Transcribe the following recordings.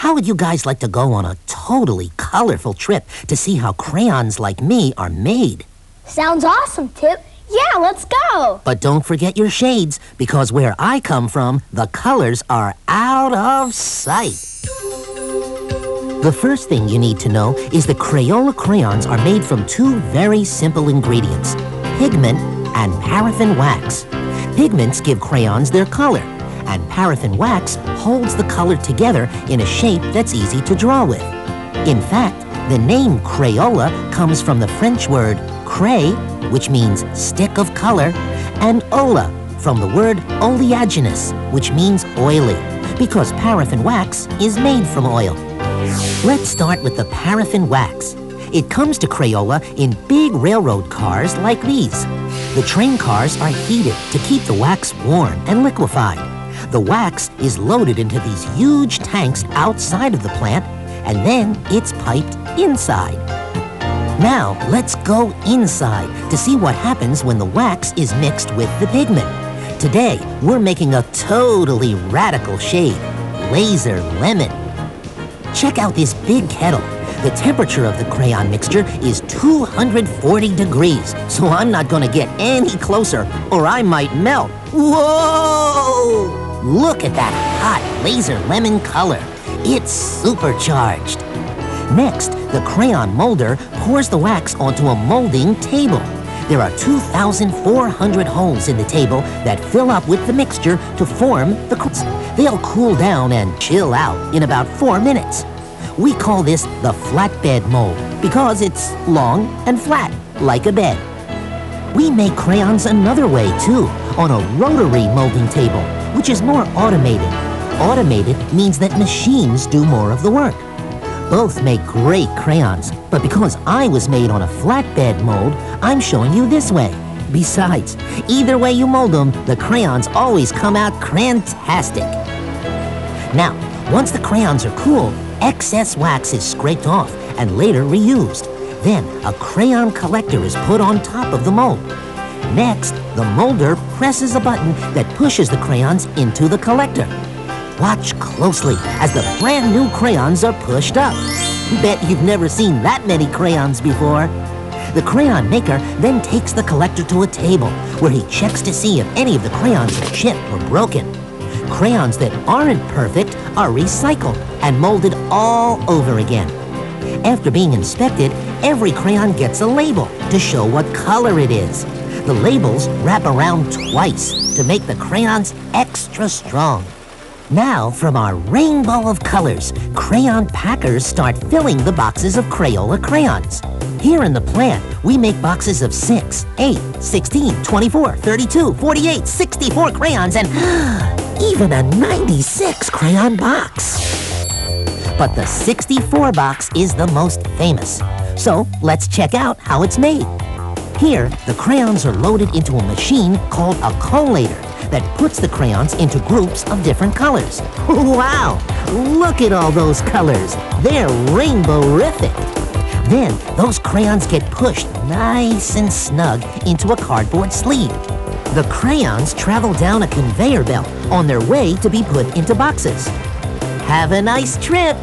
How would you guys like to go on a totally colorful trip to see how crayons like me are made? Sounds awesome, Tip. Yeah, let's go. But don't forget your shades, because where I come from, the colors are out of sight. The first thing you need to know is that Crayola crayons are made from two very simple ingredients: pigment and paraffin wax. Pigments give crayons their color, and paraffin wax holds the color together in a shape that's easy to draw with. In fact, the name Crayola comes from the French word cray, which means stick of color, and ola, from the word oleaginous, which means oily, because paraffin wax is made from oil. Let's start with the paraffin wax. It comes to Crayola in big railroad cars like these. The train cars are heated to keep the wax warm and liquefied. The wax is loaded into these huge tanks outside of the plant, and then it's piped inside. Now, let's go inside to see what happens when the wax is mixed with the pigment. Today, we're making a totally radical shade, laser lemon. Check out this big kettle. The temperature of the crayon mixture is 240 degrees, so I'm not gonna get any closer or I might melt. Whoa! Look at that hot laser lemon color. It's supercharged. Next, the crayon molder pours the wax onto a molding table. There are 2,400 holes in the table that fill up with the mixture to form the crayons. They'll cool down and chill out in about 4 minutes. We call this the flatbed mold because it's long and flat, like a bed. We make crayons another way, too, on a rotary molding table, which is more automated. Automated means that machines do more of the work. Both make great crayons, but because I was made on a flatbed mold, I'm showing you this way. Besides, either way you mold them, the crayons always come out crantastic. Now, once the crayons are cool, excess wax is scraped off and later reused. Then, a crayon collector is put on top of the mold. Next, the molder presses a button that pushes the crayons into the collector. Watch closely as the brand new crayons are pushed up. Bet you've never seen that many crayons before. The crayon maker then takes the collector to a table where he checks to see if any of the crayons are chipped or broken. Crayons that aren't perfect are recycled and molded all over again. After being inspected, every crayon gets a label to show what color it is. The labels wrap around twice to make the crayons extra strong. Now, from our rainbow of colors, crayon packers start filling the boxes of Crayola crayons. Here in the plant, we make boxes of 6, 8, 16, 24, 32, 48, 64 crayons, and even a 96 crayon box. But the 64 box is the most famous. So let's check out how it's made. Here, the crayons are loaded into a machine called a collator that puts the crayons into groups of different colors. Wow! Look at all those colors. They're rainbow-rific. Then, those crayons get pushed nice and snug into a cardboard sleeve. The crayons travel down a conveyor belt on their way to be put into boxes. Have a nice trip!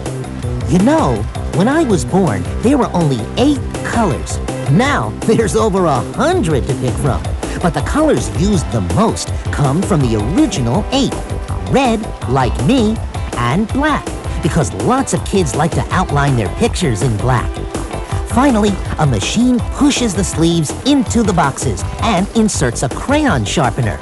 You know, when I was born, there were only 8 colors. Now, there's over 100 to pick from. But the colors used the most come from the original 8. Red, like me, and black, because lots of kids like to outline their pictures in black. Finally, a machine pushes the sleeves into the boxes and inserts a crayon sharpener.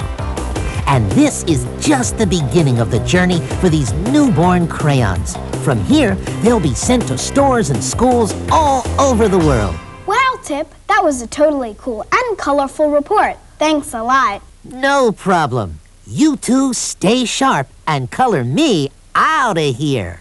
And this is just the beginning of the journey for these newborn crayons. From here, they'll be sent to stores and schools all over the world. Wow, Tip, that was a totally cool and colorful report. Thanks a lot. No problem. You two stay sharp and color me out of here.